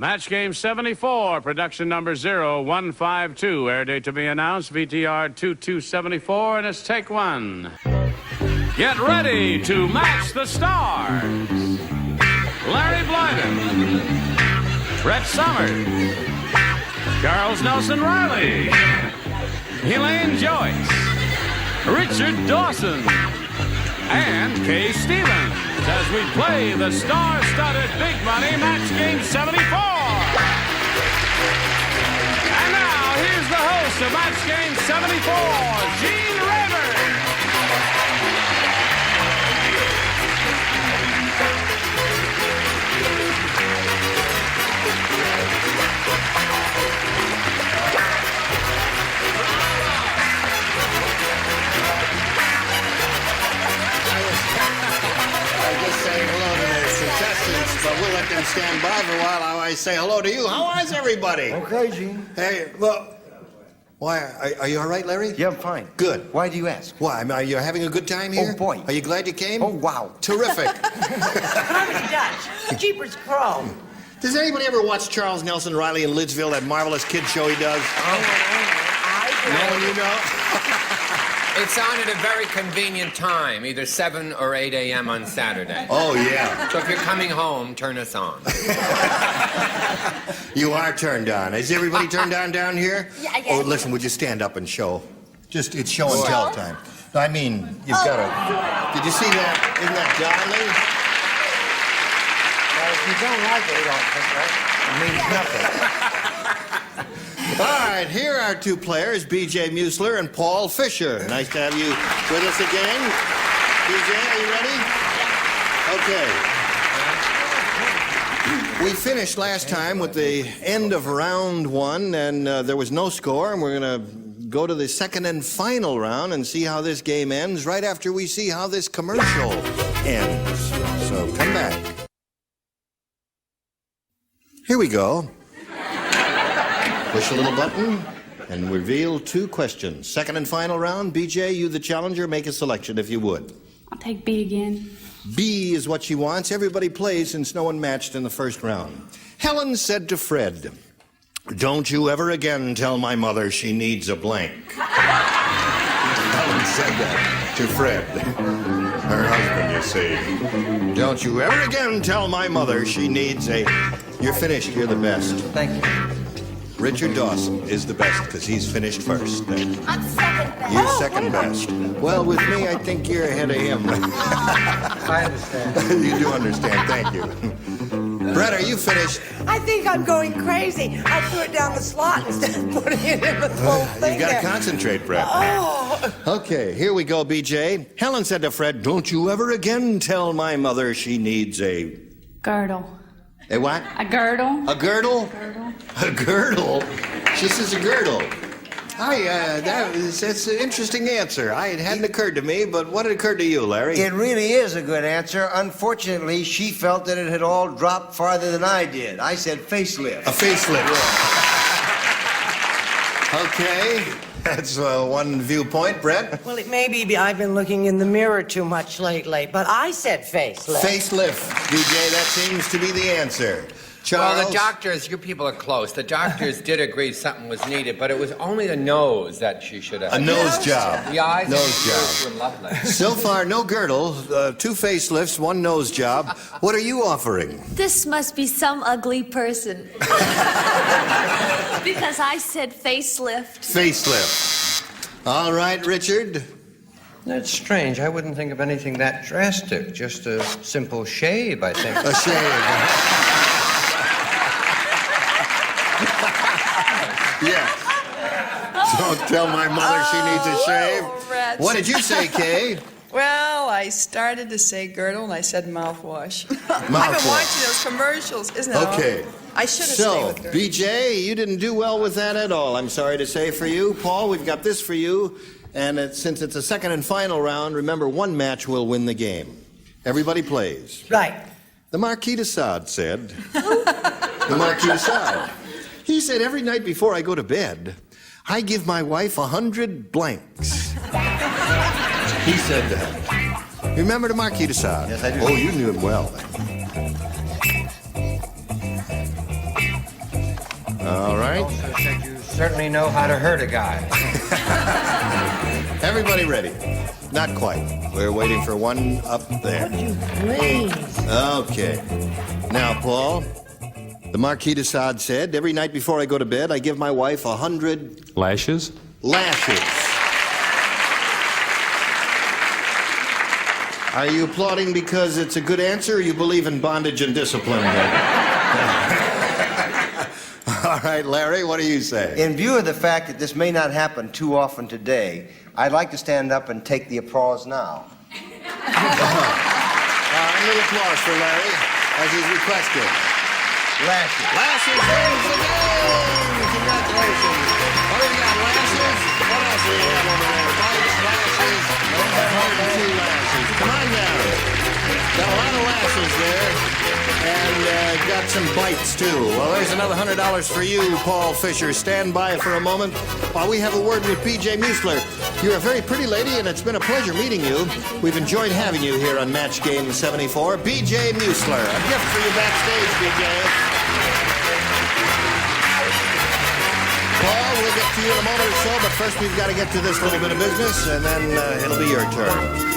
Match game 74, production number 0152. Air date to be announced, VTR 2274, and it's take one. Get ready to match the stars. Larry Blyden, Brett Summers, Charles Nelson Reilly, Elaine Joyce, Richard Dawson, and Kaye Stevens as we play the star-studded Big Money Match Game 74. And now, here's the host of Match Game 74, Gene Rayburn. Saying hello to the contestants, but we'll let them stand by for a while. I always say hello to you. How is everybody? Okay, Gene. Hey, well, why? Are you all right, Larry? Yeah, I'm fine. Good. Why do you ask? Why? Are you having a good time here? Oh, boy. Are you glad you came? Oh, wow. Terrific. Comedy Dutch. Jeepers Crow. Does anybody ever watch Charles Nelson Reilly in Lidsville, that marvelous kid show he does? No one you know? It's on at a very convenient time, either 7 or 8 a.m. on Saturday. Oh, yeah. So if you're coming home, turn us on. You are turned on. Is everybody turned on down here? Yeah, I guess. Oh, listen, would you stand up and show? Just, it's show and tell time. I mean, you've got to... Did you see that? Isn't that darling? If you don't like it, it means nothing. All right, here are two players, B.J. Musler and Paul Fisher. Nice to have you with us again. B.J., are you ready? Okay. We finished last time with the end of round one, and there was no score, and we're going to go to the second and final round and see how this game ends right after we see how this commercial ends. So come back. Here we go. Push a little button and reveal two questions. Second and final round. BJ, you the challenger. Make a selection if you would. I'll take B again. B is what she wants. Everybody plays since no one matched in the first round. Helen said to Fred, "Don't you ever again tell my mother she needs a blank." Helen said that to Fred, her husband, you see. "Don't you ever again tell my mother she needs a..." You're finished. You're the best. Thank you. Richard Dawson is the best because he's finished first. I'm second best. You're second best. Well, with me, I think you're ahead of him. I understand. You do understand. Thank you. Brett, are you finished? I think I'm going crazy. I threw it down the slot instead of putting it in the whole thing. You got to there. concentrate, Brett. Oh. Okay, here we go, BJ. Helen said to Fred, "Don't you ever again tell my mother she needs a..." Girdle. A what? A girdle. A girdle? Girdle. A girdle? She says a girdle. That's an interesting answer. It hadn't occurred to me, but what had occurred to you, Larry? It really is a good answer. Unfortunately, she felt that it had all dropped farther than I did. I said facelift. A facelift. Okay, that's one viewpoint. Brett? Well, it may be I've been looking in the mirror too much lately, but I said facelift. Facelift, DJ, that seems to be the answer. Charles? Well, the doctors, you people are close. The doctors did agree something was needed, but it was only the nose that she should have. A nose job. The eyes and Nose the ears job. were lovely. So far, no girdle, 2 facelifts, 1 nose job. What are you offering? This must be some ugly person. Because I said facelift. Facelift. All right, Richard. That's strange. I wouldn't think of anything that drastic. Just a simple shave, I think. A shave. Yeah. Don't tell my mother she needs a shave. Rats. What did you say, Kaye? Well, I started to say girdle, and I said mouthwash. I've been Mouthwash. watching those commercials, isn't it? Okay. I should have stayed So, with girdle. BJ, you didn't do well with that at all, I'm sorry to say for you. Paul, we've got this for you. And since it's a second and final round, remember, one match will win the game. Everybody plays. Right. The Marquis de Sade said... The Marquis de Sade. He said, every night before I go to bed, I give my wife 100 blanks. He said that. You remember the Marquis de Sade? Yes, I do. Oh, you knew him well. All right. Also said you certainly know how to hurt a guy. Everybody ready? Not quite. We're waiting for one up there. Please. Okay. Now, Paul, the Marquis de Sade said, every night before I go to bed, I give my wife 100 Lashes? lashes. Are you applauding because it's a good answer, or you believe in bondage and discipline? All right, Larry, what do you say? In view of the fact that this may not happen too often today, I'd like to stand up and take the applause now. A little applause for Larry, as he's requested. Lashes. Lashes wins the game! Congratulations. What do we got, lashes? What else do we have over there? Bites, lashes, 102 lashes. Come on down. Got a lot of lashes there. And got some bites, too. Well, there's another $100 for you, Paul Fisher. Stand by for a moment while we have a word with B.J. Muessler. You're a very pretty lady, and it's been a pleasure meeting you. We've enjoyed having you here on Match Game 74. B.J. Muessler. A gift for you backstage, B.J. Paul, we'll get to you in a moment or so, but first we've got to get to this little bit of business, and then it'll be your turn.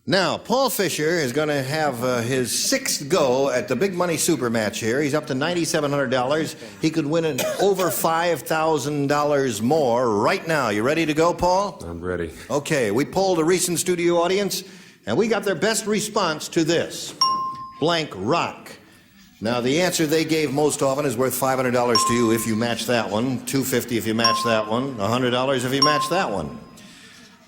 Now, Paul Fisher is going to have his sixth go at the big money super match here. He's up to $9,700. He could win an over $5,000 more right now. You ready to go, Paul? I'm ready. Okay, we polled a recent studio audience, and we got their best response to this. Blank rock. Now, the answer they gave most often is worth $500 to you if you match that one, $250 if you match that one, $100 if you match that one.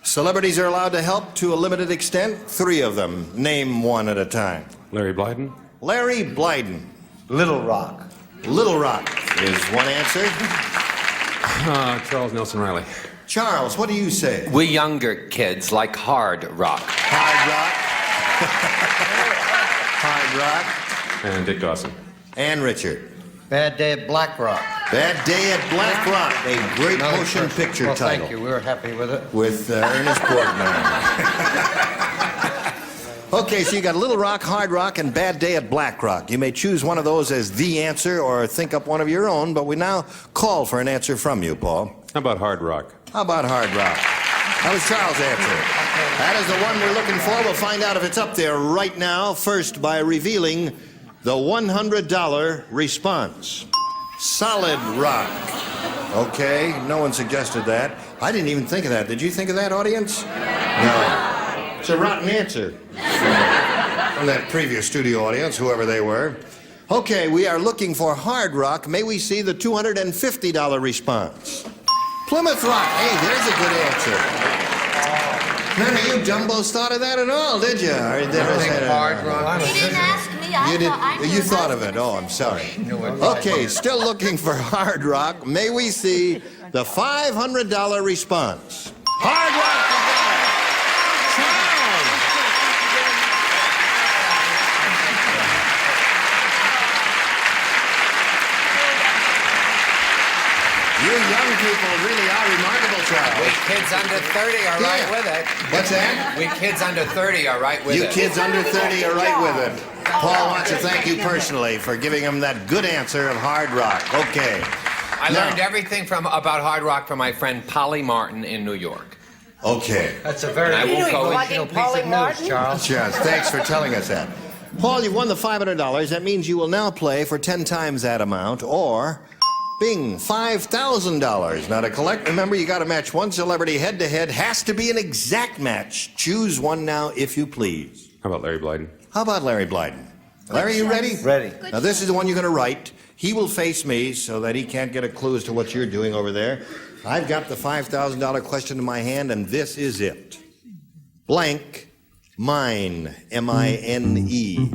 Celebrities are allowed to help to a limited extent. 3 of them. Name one at a time. Larry Blyden? Larry Blyden. Little Rock. Little Rock is one answer. Charles Nelson Reilly. Charles, what do you say? We younger kids like hard rock. Hard rock. Hard rock. And Dick Dawson. And Richard. Bad Day at Black Rock. Bad Day at Black Rock, a great Another motion first. picture Well, title. thank you. We were happy with it. With Ernest Borgnine. Okay, so you got Little Rock, Hard Rock, and Bad Day at Black Rock. You may choose one of those as the answer or think up one of your own, but we now call for an answer from you, Paul. How about Hard Rock? How about Hard Rock? That was Charles' answer. That is the one we're looking for. We'll find out if it's up there right now, first by revealing the $100 response. Solid rock. Okay, no one suggested that. I didn't even think of that. Did you think of that, audience? No. It's a rotten answer. From that previous studio audience, whoever they were. Okay, we are looking for hard rock. May we see the $250 response? Plymouth Rock. Hey, there's a good answer. None of you dumbos thought of that at all, did you? Or did I say that? Hard Rock. You didn't ask me. You thought of it. Oh, I'm sorry. Okay, still looking for hard rock. May we see the $500 response? Hard rock again. Charles. You young people really are remarkable, Charles. We kids under 30 are right with it. What's that? We kids under 30 are right with You it. kids under 30 are right with it. Paul wants to thank you personally for giving him that good answer of hard rock. Okay. I learned everything about hard rock from my friend Polly Martin in New York. Okay. That's a very I won't doing, go plugging original piece Polly of news, Martin? Charles. Yes, thanks for telling us that. Paul, you've won the $500. That means you will now play for 10 times that amount, or bing, $5,000. Now to collect, remember, you got to match one celebrity head-to-head. Has to be an exact match. Choose one now, if you please. How about Larry Blyden? How about Larry Blyden? Larry, you ready? Ready. Now, this is the one you're going to write. He will face me so that he can't get a clue as to what you're doing over there. I've got the $5,000 question in my hand, and this is it. Blank mine, M-I-N-E.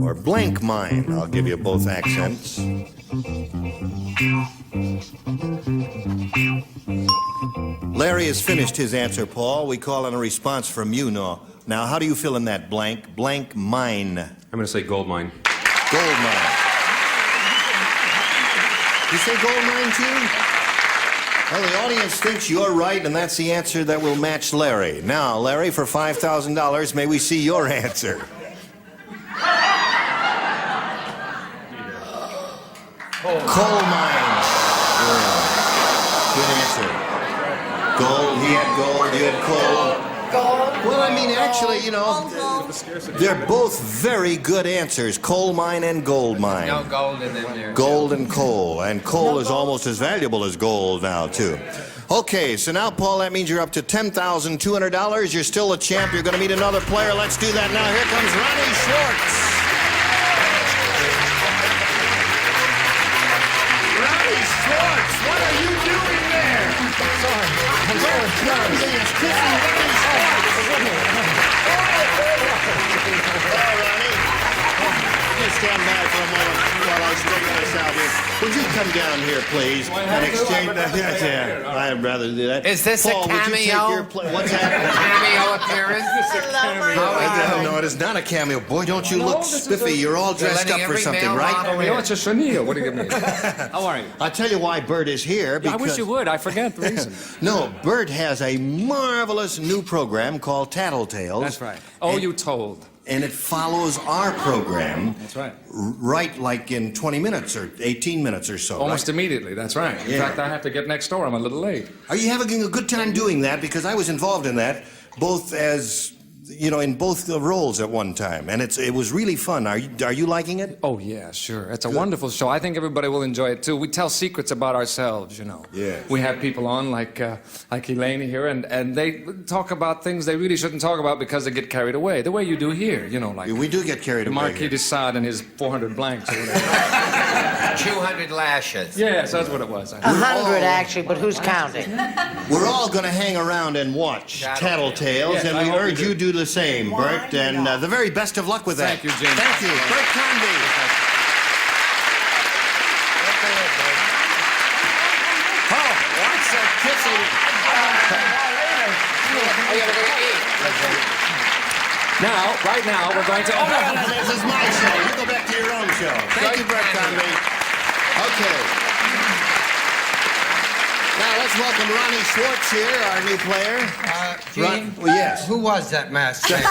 Or blank mine. I'll give you both accents. Larry has finished his answer, Paul. We call on a response from you now. Now, how do you fill in that blank? Blank mine. I'm going to say gold mine. Gold mine. You say gold mine, too? Well, the audience thinks you're right, and that's the answer that will match Larry. Now, Larry, for $5,000, may we see your answer? Coal mines. Yeah. Good answer. Gold, he had gold, you had coal. Well, I mean, actually, you know, they're both very good answers. Coal mine and gold mine. No gold in there. Gold and coal. And coal is almost as valuable as gold now, too. Okay, so now, Paul, that means you're up to $10,200. You're still a champ. You're going to meet another player. Let's do that now. Here comes Ronnie Schwartz. Ronnie Schwartz, what are you doing there? Sorry. Bert Convy is kissing Ronnie Schwartz. Oh, Ronnie. Just stand by for a moment while I straighten this out here. Would you come down here, please, and exchange that? Yeah, I'd rather do that. Is this Paul, a would you take cameo? your what's happening? Cameo appearance? No, it is not a cameo. Boy, don't you look spiffy. You're all dressed up for something, right? No, it's a chenille. What do you mean? How are you? I'll tell you why Bert is here. Yeah, Because I wish you would. I forget the reason. No, Bert has a marvelous new program called Tattletales. That's right. Oh, you told. And it follows our program. That's right. Right, like in 20 minutes or 18 minutes or so. Almost right? immediately. That's right. In fact, I have to get next door. I'm a little late. Are you having a good time doing that? Because I was involved in that, both as, you know, in both the roles at one time. And it was really fun. Are you liking it? Oh, yeah, sure. It's a wonderful show. I think everybody will enjoy it, too. We tell secrets about ourselves, you know. Yeah. We have people on like Elaine here, and they talk about things they really shouldn't talk about because they get carried away. The way you do here, you know, like... We do get carried away. Marquis de Sade and his 400 blanks or whatever. 200 lashes. Yes, that's what it was. 100, actually, but who's counting? We're all going to hang around and watch Tattletales, Yes, and I we hope urge you you do. do the same, Bert, and the very best of luck with that. Thank you, Jim. Thank you. Bert Convy. Oh, what's that kissing? Now, right now, we're going to... Oh, no, this is my show. You go back to your own show. Thank you, Bert Convy. Okay. Now, let's welcome Ronnie Schwartz here, our new player. Gene? Well, yes. Who was that masked man?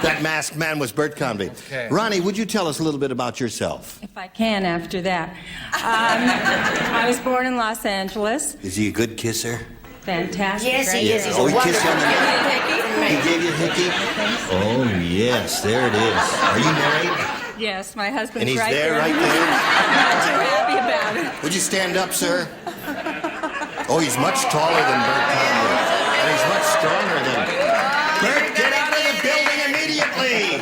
That masked man was Bert Convy. Okay. Ronnie, would you tell us a little bit about yourself? If I can after that. I was born in Los Angeles. Is he a good kisser? Fantastic. Yes, right? he is. He's Oh, a he kissed you on the wonderful. neck. He gave you a hickey? Oh, yes, there it is. Are you married? Yes, my husband's And he's right there, right there? Not too happy about it. Would you stand up, sir? Oh, he's much taller than Bert Convy. And he's much stronger than... Bert, get out of the building immediately!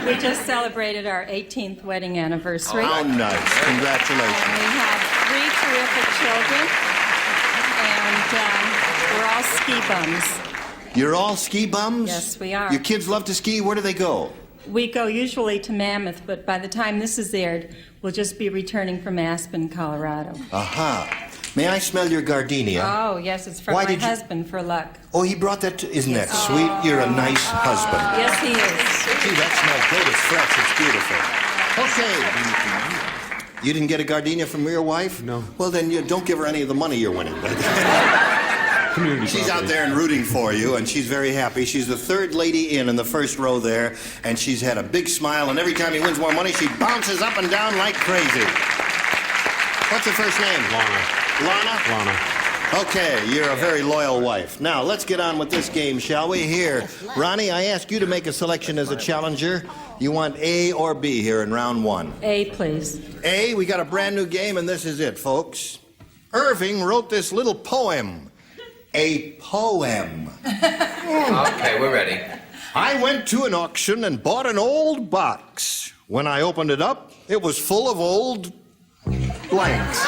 We just celebrated our 18th wedding anniversary. How nice. And Congratulations. we have 3 terrific children. And we're all ski bums. You're all ski bums? Yes, we are. Your kids love to ski? Where do they go? We go usually to Mammoth, but by the time this is aired, we'll just be returning from Aspen, Colorado. Aha. May I smell your gardenia? Oh, yes, it's from Why my did you- husband for luck. Oh, he brought that to... Isn't that sweet? You're a nice husband. Yes, he is. Gee, that smells good. It's fresh. It's beautiful. Okay. You didn't get a gardenia from your wife? No. Well, then you don't give her any of the money you're winning. Community She's out property. there and rooting for you, and she's very happy. She's the third lady in the first row there, and she's had a big smile, and every time he wins more money, she bounces up and down like crazy. What's her first name? Lana? Lana. Okay, you're a very loyal wife. Now, let's get on with this game, shall we? Here, Ronnie, I ask you to make a selection as a challenger. You want A or B here in round 1? A, please. A, we got a brand new game, and this is it, folks. Irving wrote this little poem. A poem. Okay, we're ready. I went to an auction and bought an old box. When I opened it up, it was full of old blanks.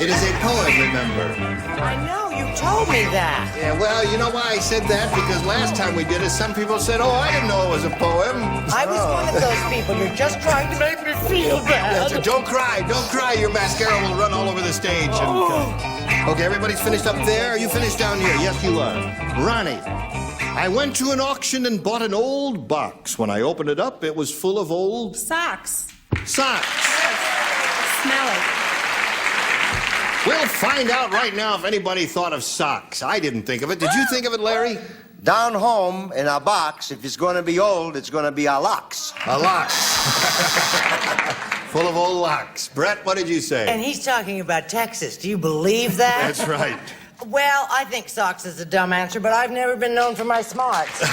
It is a poem, remember? I know, you told me that. Yeah, well, you know why I said that? Because last time we did it, some people said, oh, I didn't know it was a poem. I was one of those people. You're just trying to make me feel bad. So don't cry, don't cry. Your mascara will run all over the stage. Okay, everybody's finished up there. Are you finished down here? Yes, you are. Ronnie, I went to an auction and bought an old box. When I opened it up, it was full of old Socks. socks. Smelly. We'll find out right now if anybody thought of socks. I didn't think of it. Did you think of it, Larry? Down home in a box, if it's going to be old, it's going to be a locks. A locks. Full of old locks. Brett, what did you say? And he's talking about Texas. Do you believe that? That's right. Well, I think socks is a dumb answer, but I've never been known for my smarts. So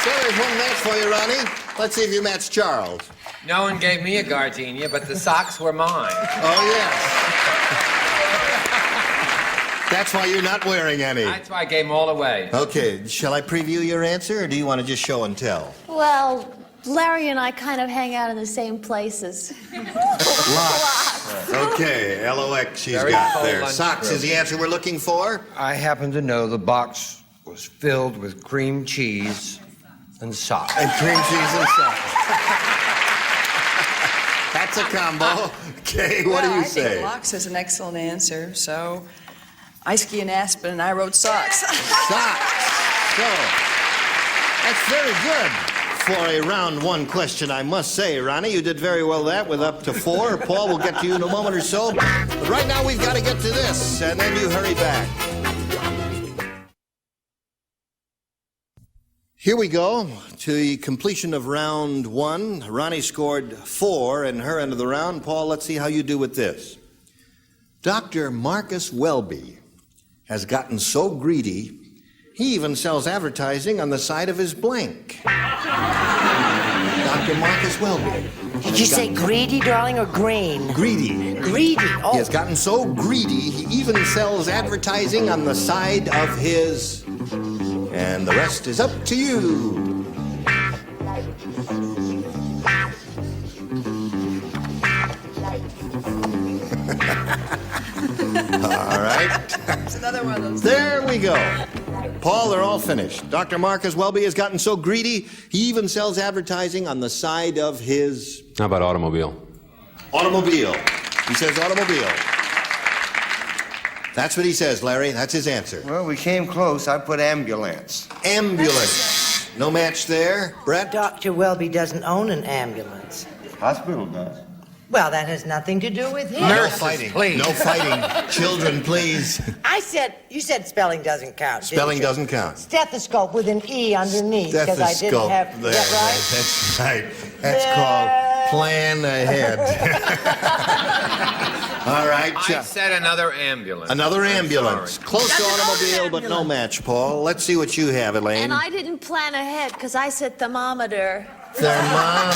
there's one match for you, Ronnie. Let's see if you match Charles. No one gave me a gardenia, but the socks were mine. Oh, yes. That's why you're not wearing any. That's why I gave them all away. Okay, shall I preview your answer, or do you want to just show and tell? Well, Larry and I kind of hang out in the same places. Lots. Okay, LOX she's Very got full there. lunch Socks room. is the answer we're looking for. I happen to know the box was filled with cream cheese and socks. And cream cheese and socks. That's a combo. Okay, what do you I say? think Locks is an excellent answer, so I ski in Aspen and I wrote socks. Socks. So, that's very good. For a round one question, I must say, Ronnie, you did very well that with up to 4. Paul will get to you in a moment or so. But right now, we've got to get to this, and then you hurry back. Here we go to the completion of round 1. Ronnie scored 4 in her end of the round. Paul, let's see how you do with this. Dr. Marcus Welby has gotten so greedy, he even sells advertising on the side of his blank. Dr. Marcus Welby. Did you say greedy, darling, or green? Greedy. Greedy. Oh. He has gotten so greedy, he even sells advertising on the side of his... And the rest is up to you. All right. It's another one of those. There we go. Paul, they're all finished. Dr. Marcus Welby has gotten so greedy, he even sells advertising on the side of his... How about automobile? Automobile. He says automobile. That's what he says, Larry. That's his answer. Well, we came close. I put ambulance. Ambulance. No match there. Brett? Dr. Welby doesn't own an ambulance. Hospital does. Well, that has nothing to do with him. No fighting. please. No fighting. Children, please. You said spelling doesn't count. didn't Spelling you? doesn't count. Stethoscope with an E underneath, because I didn't Stethoscope. have. There. Is that right? That's right. That's called plan ahead. All right. I said another ambulance. Another I'm ambulance. sorry. Close to That's automobile, an but no ambulance. match, Paul. Let's see what you have, Elaine. And I didn't plan ahead because I said thermometer. Thermometer.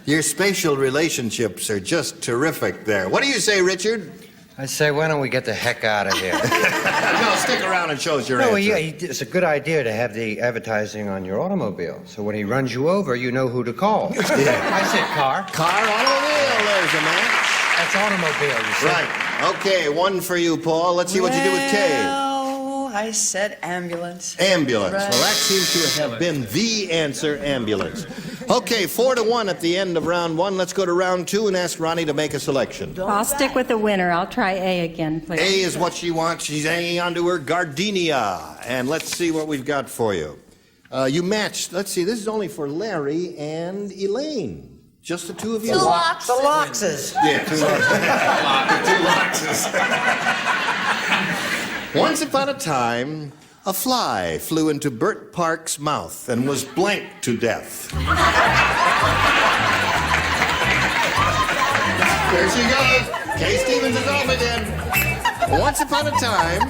Your spatial relationships are just terrific there. What do you say, Richard? I say, why don't we get the heck out of here? No, stick around and show us your answer. Yeah, it's a good idea to have the advertising on your automobile. So when he runs you over, you know who to call. Yeah. I said car. Car, automobile, there's a match. That's automobile, you see. Right. Okay, one for you, Paul. Let's see what you do with Kaye. Well, I said ambulance. Ambulance. Right. Well, that seems to have been the answer, ambulance. Okay, 4-1 at the end of round 1. Let's go to round 2 and ask Ronnie to make a selection. I'll stick with the winner. I'll try A again, please. A is what she wants. She's hanging onto her gardenia. And let's see what we've got for you. You matched. Let's see. This is only for Larry and Elaine. Just the two of you. Two locks. The Loxes. Yeah, two Loxes. Once upon a time, a fly flew into Bert Park's mouth and was blanked to death. There she goes. Kaye Stevens is off again. Once upon a time,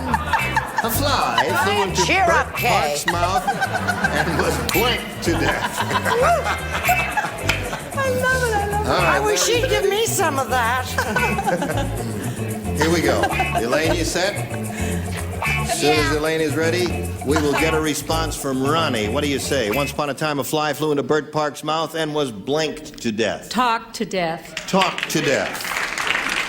a fly flew into Cheer Bert up, Kaye. Park's mouth and was blanked to death. I love it. I wish she'd give me some of that. Here we go. Elaine, you set? As soon as Elaine is ready, we will get a response from Ronnie. What do you say? Once upon a time, a fly flew into Bert Park's mouth and was blanked to death. Talk to death. Talk to death.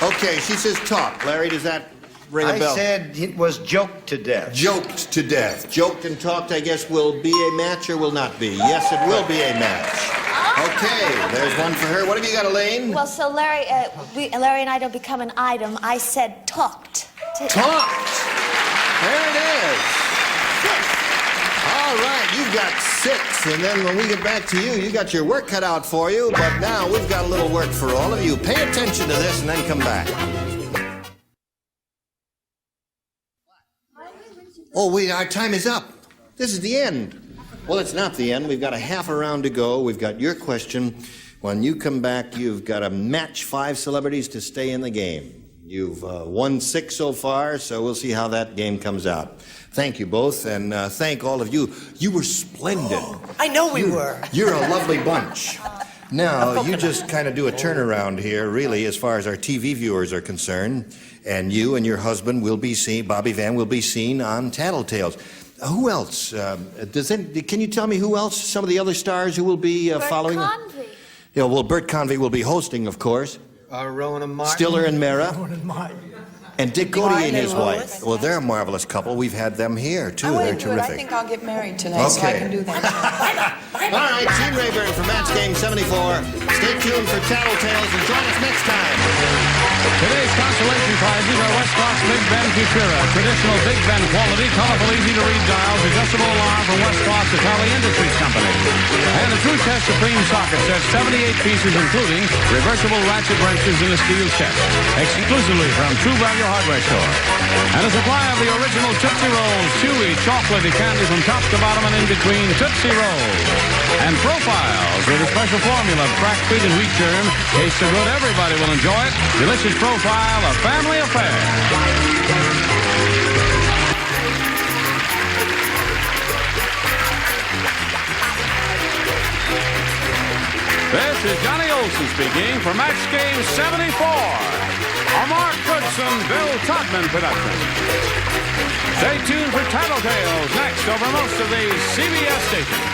Okay, she says talk. Larry, does that ring a bell? I said it was joked to death. Joked to death. Joked and talked, I guess, will be a match or will not be? Yes, it will be a match. Okay, there's one for her. What have you got, Elaine? Well, so Larry and I don't become an item. I said talked. Talked. There it is. 6. All right, you've got 6. And then when we get back to you, you got your work cut out for you. But now we've got a little work for all of you. Pay attention to this and then come back. Oh, wait, our time is up. This is the end. Well, it's not the end. We've got a half a round to go. We've got your question. When you come back, you've got to match 5 celebrities to stay in the game. You've won 6 so far, so we'll see how that game comes out. Thank you both, and thank all of you. You were splendid. I know we were. You're a lovely bunch. Now, you just kind of do a turnaround here, really, as far as our TV viewers are concerned. And you and your husband will be seen, Bobby Van will be seen on Tattletales. Who else? Can you tell me who else, some of the other stars who will be following? Bert Convy. Yeah, well, Bert Convy will be hosting, of course. Rona Martin. Stiller and Mara. And Dick Cody Martin and his and wife. Lois. Well, they're a marvelous couple. We've had them here, too. I They're wouldn't do it. I terrific. think I'll get married tonight, so I Okay. can do that. All right, Gene Rayburn for Match Game 74. Stay tuned for Tattletales and join us next time. Today's consolation prizes are Westcott's Big Ben Futura, traditional Big Ben quality, colorful, easy-to-read dials, adjustable alarm from Westcott's Italian Industries Company. And the True Test Supreme socket sets 78 pieces, including reversible ratchet wrenches in a steel chest, exclusively from True Value Hardware Store. And a supply of the original Tootsie Rolls, chewy, chocolatey candy from top to bottom and in between Tootsie Rolls. And Profiles with a special formula of cracked wheat and wheat germ. Tastes so good, everybody will enjoy it. Delicious Profile, a family affair. This is Johnny Olson speaking for Match Game 74, a Mark Goodson, Bill Todman production. Stay tuned for Tattletales next over most of these CBS stations.